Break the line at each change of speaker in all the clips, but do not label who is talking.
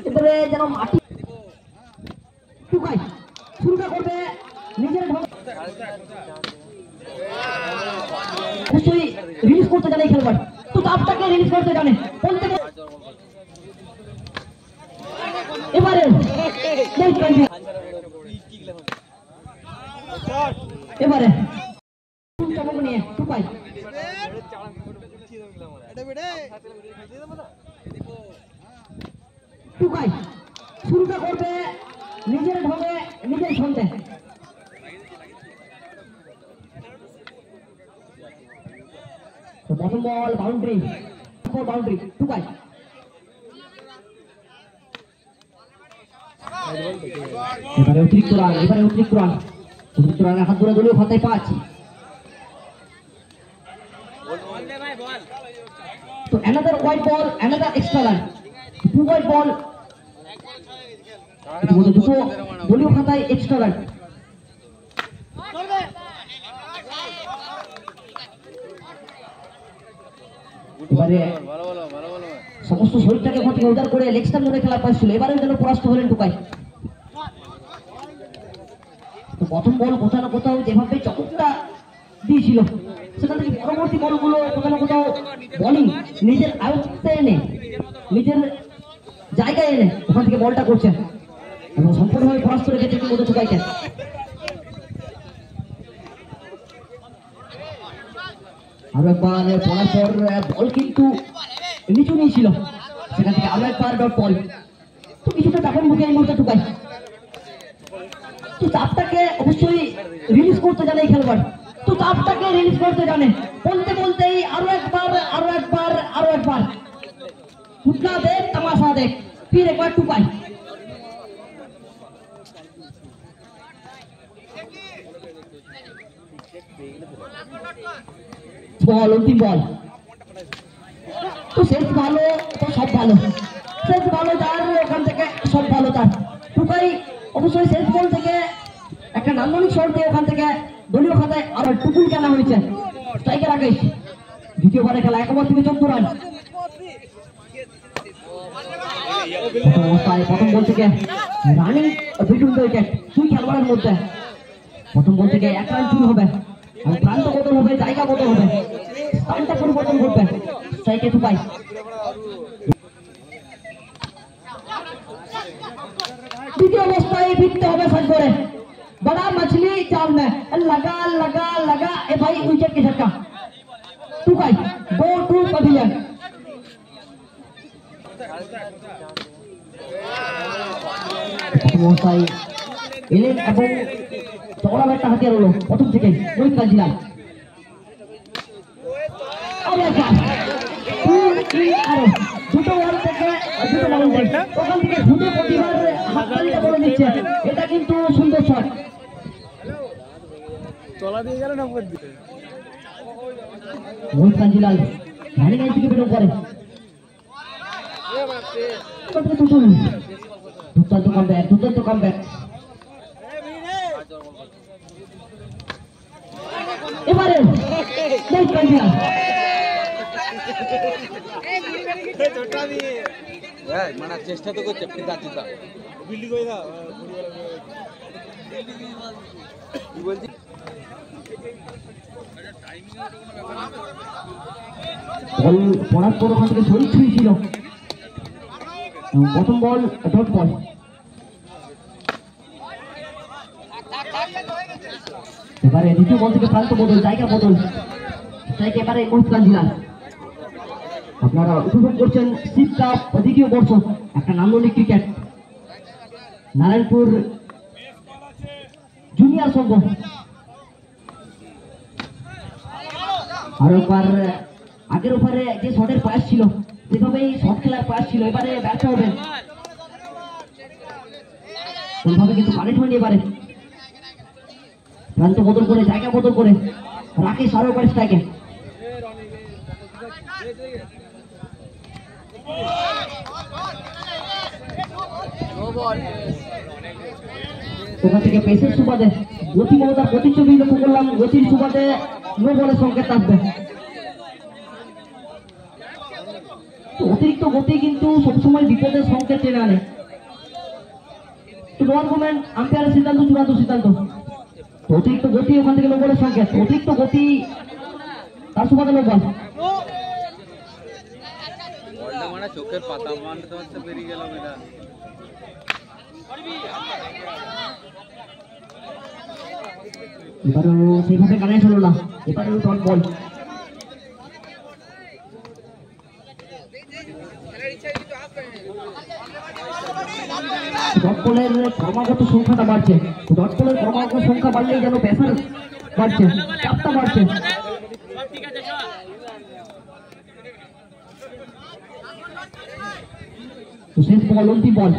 এবারে যেন মাটি টুকাই শুরুটা করবে নিজের অবশ্যই রিলিজ করতে জানে খেলোয়াড়, তো চাপটাকে রিলিজ করতে জানে এবারে এবারে চমক নিয়ে টুকাই টুকাই শুরুটা করবে নিজের ঢঙে নিজের ছন্দে। প্রথম বল বাউন্ডারি বাউন্ডারি টুকাই এবারে অতিরিক্ত রান অতিরিক্ত রানের হাত ধরে দলীয় খাতায় পাচ্ছি। তো another white ball, another extra run, 2 white ball, দুটো দলীয় খাতায় এক্সট্রা রান। এবারে সমস্ত শরীরটাকে ঘটিয়ে উদার করে লেগ স্টাম্প ধরে খেলা পাচ্ছিল, এবারে যেন পরাস্ত হলেন টুকাই। তো প্রথম বল কোথাও না কোথাও যেভাবে চমকটা দিয়েছিল সেখান থেকে পরবর্তী বলগুলো কোথাও না কোথাও বলিং নিজের আয়ত্তে এনে নিজের জায়গায় এনে ওখান থেকে বলটা করছেন এবং সম্পূর্ণভাবে পরাস্ত রেখেছে ইতিমধ্যে টুকাইকে। আরো একবার পড়ার পর বল কিন্তু নিচু নিয়েছিল, সেখান থেকে আরো একবার ডট বল। তো কিছুটা চাপের মুখে এই মুহূর্তে টুকাই, তো চাপটাকে অবশ্যই রিলিজ করতে জানে এই খেলোয়াড়, তো চাপটাকে রিলিজ করতে জানে বলতে বলতেই আরো একবার ঘুটনা দেখ তামাশা দেখ ফির একবার টুকাই। বল অন্তিম বল, তো শেষ ভালো তো সব ভালো, শেষ ভালো তার ওখান থেকে সব ভালো তার। টুকাই অবশ্যই শেষ বল থেকে একটা নান্দনিক শট দিয়ে ওখান থেকে দলীয় খাতায় আরো টুকুল কেনা হয়েছে। স্ট্রাইকের আগে দ্বিতীয়বারে খেলা 1 ওভার থেকে 14 রান। প্রথম বল থেকে রানিং বিটুইন দ্য উইকেট, 2 খেলোয়াড়ের মধ্যে প্রথম বল থেকে 1 রান শুরু হবে এবং প্রান্ত বদল হবে, জায়গা বদল হবে, স্থানটা পরিবর্তন করবে স্ট্রাইকে টুকাই। দ্বিতীয় অবস্থায় ফিরতে হবে সাইড করে, बड़ा मछली जाल में लगा लगा लगा ए भाई विकेट के झटका टुकाई गो टू पवेलियन। এলেন এবং চড়া একটা হাতিয়ার হলো প্রথম থেকে রোহিত কাঞ্জিলাল। দুটো বল থেকে ওখান থেকে ঘুরে প্রতিবার হাততালিটা বলে দিচ্ছে, এটা কিন্তু সুন্দর শট। রোহিত কাঞ্জিলাল ধানি গাড়ি থেকে বেরো করে দুর্দান্ত কামব্যাক। এবারে রোহিত কাঞ্জিলাল
চেষ্টা তো করছে
পড়ার পর ওখান থেকে শরীর ছুঁয়েছিল। প্রথম বল ডট বল, এবারে দ্বিতীয় বল থেকে প্রান্ত বদল, জায়গা বদল, এবারে রোহিত কাঞ্জিলাল। আপনারা উপভোগ করছেন শিব কাপ দ্বিতীয় বর্ষ, একটা নান্দনিক ক্রিকেট, নারায়ণপুর জুনিয়র সংঘ। আর একবার আগের ওভারে যে শটের প্রয়াস ছিল সেভাবেই শট খেলার প্রয়াস ছিল, এবারে ব্যর্থ হবেন কোনভাবে কিন্তু কানেক্ট হয়নি। এবারে প্রান্ত বদল করে, জায়গা বদল করে রাকেশ আরো একবার স্ট্রাইকে। ওখান থেকে পেসের সুবাদে গতিময়তার প্রতিচ্ছবি লক্ষ্য করলাম, গতির সুবাদে নো বলের সংকেত আসবে। তো অতিরিক্ত গতি কিন্তু সবসময় বিপদের সংকেত টেনে আনে। তো নো আর্গুমেন্ট, আম্পায়ারের সিদ্ধান্ত চূড়ান্ত সিদ্ধান্ত। অতিরিক্ত গতি ওখান থেকে নোবলের সংকেত, অতিরিক্ত গতি তার সুবাদে নোবল।
বলটা মানে চোখের পাতা মানতে মানতে বেরিয়ে গেল এটা।
এবারেও সেইভাবে কানেক্ট হলো না, এবারেও ডট বল। ডট বলের ক্রমাগত সংখ্যাটা বাড়ছে, ডট বলের ক্রমাগত সংখ্যা বাড়লেই যেন প্রেসার বাড়ছে, চাপটা বাড়ছে। শেষ বল, অন্তিম বল,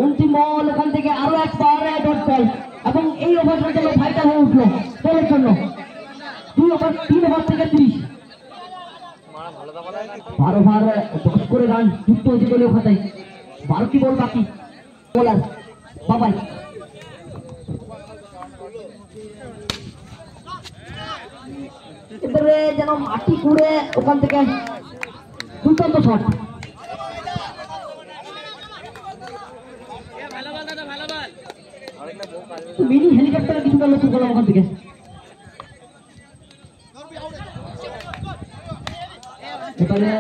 অন্তিম বল। ওখান থেকে আরো একবার ডট বল এবং এই ওভারটার জন্য ফাইটার হয়ে উঠলো দলের জন্য। 3 ওভার থেকে 30, 12 ওভার 10 করে রান যুক্ত হয়েছে দলীয় খাতায়। 12টি বল বাকি। বোলার বাবাই, এবারে যেন মাটি কুড়ে ওখান থেকে দুর্দান্ত শট। মিনি হেলিকপ্টারে কিছুটা লক্ষ্য করলাম ওখান থেকে। এবারে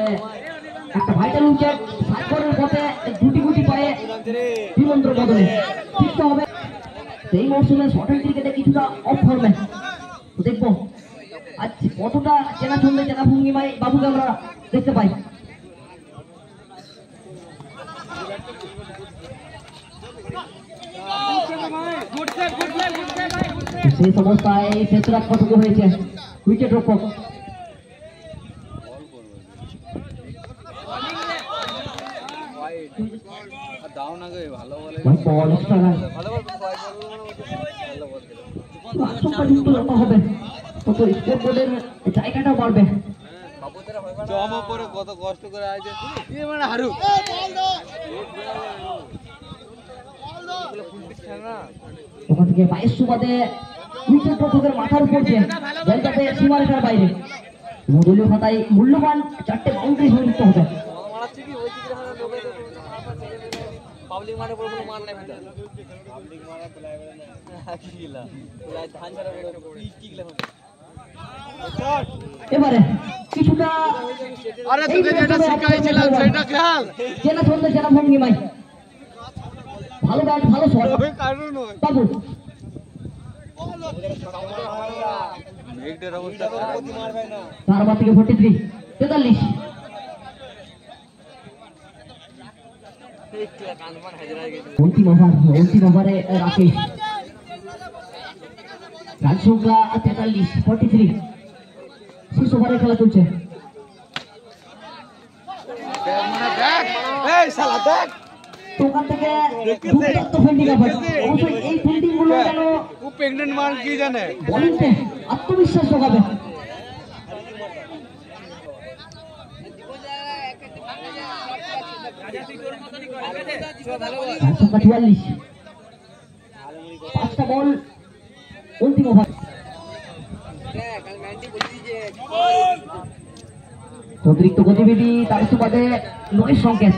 একটা ভাইটাল উইকেট, সাগরের পথে দুটি গুটি পায়ে বিমন্ত্র বদলে ফিরতে হবে। এই মৌসুমে শর্টের ক্রিকেটে কিছুটা অফ ফর্মে দেখবো আজ কতটা চেনা ছন্দে চেনা ভঙ্গিমায় বাবুকে আমরা দেখতে পাই। সেই অবস্থায় শেষরাত কতটুকু হয়েছে উইকেট রক্ষক।
দাও না গে, ভালো বলে
বল এক্সট্রা রান,
ভালো বল
আশঙ্কা যুক্ত যত হবে তত স্কোর বোর্ডের জায়গাটাও বাড়বে।
জমা করে কত কষ্ট করে আইছে এ মানে হারু
ওখান থেকে 22 সুবাদে উইকেট রক্ষকের মাথার উপর দিয়ে বলটাতে সীমারেখার বাইরে। দলীয় খাতায় মূল্যবান 4টে বাউন্ডারি সংযুক্ত হবে।
পাবলিক মারে বড় বড় মার নাই ভিতর পাবলিক মারা প্লাই না কিলা প্লাই ধান ছাড়া বড় কি কিলা হবে।
এবারে কিছুটা
আরে তোকে যেটা শিখাইছিলাম সেটা খেল
চেনা ছন্দে চেনা ভঙ্গিমায় ভালো ব্যাট ভালো শট
কারণ নয়
বাবু।
মেঘদের অবস্থা গতি মারবে না
তার বাদ থেকে 43 43। অন্তিম ওভারে রাকেশ, রান সংখ্যা 43, 43। শেষ ওভারে খেলা চলছে। তো ওখান থেকে দুর্দান্ত ফিল্ডিং এফোর্ট। অবশ্যই এই ফিল্ডিং গুলো যেন
ও প্রেগন্যান্ট মান কি জানে
বোলিংতে আত্মবিশ্বাস যোগাবে। রান সংখ্যা 44, 5টা বল, অন্তিম ওভার। অতিরিক্ত গতিবিধি তার সুবাদে নয়ের সংকেত।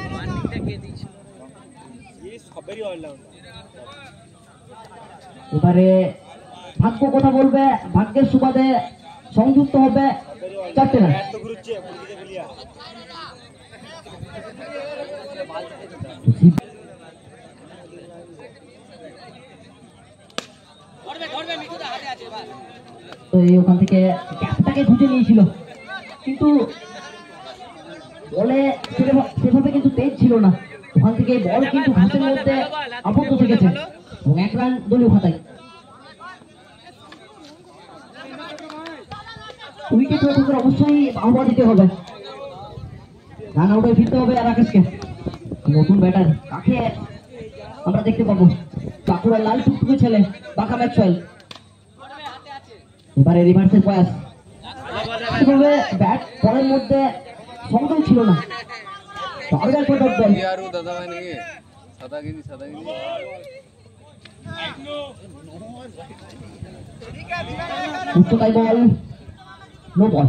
এবারে ভাগ্য কথা বলবে, ভাগ্যের সুবাদে সংযুক্ত হবে 4টে রান। তো ওখান থেকে ক্যাপটাকে খুঁজে নিয়েছিল কিন্তু বলে সেভাবে কিন্তু তেজ ছিল না। ওখান থেকে বল কিন্তু ঘাসের মধ্যে আবদ্ধ থেকেছে এবং 1 রান দলীয় খাতায়। উইকেট রক্ষকের অবশ্যই বাহবা দিতে হবে, রান আউটে ফিরতে হবে রাকেশকে। নতুন ব্যাটার কাকে আমরা দেখতে পাবো? বাঁকুড়ার লাল টুকটুকে ছেলে বাঁকা ম্যাক্সওয়েল। এবারে রিভার্সের প্রয়াস, ব্যাট বলের মধ্যে সংযম ছিল না। উচ্চতায় বল, নো বল।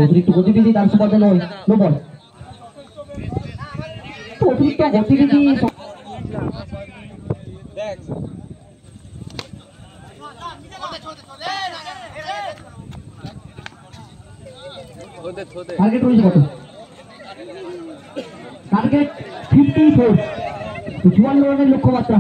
অতিরিক্ত গতিবিধি তার সুবাদে নয়, নো বল। অতিরিক্ত গতিবিধি টার্গেট রয়েছে কত? টার্গেট 54, 54 রানের লক্ষ্যমাত্রা।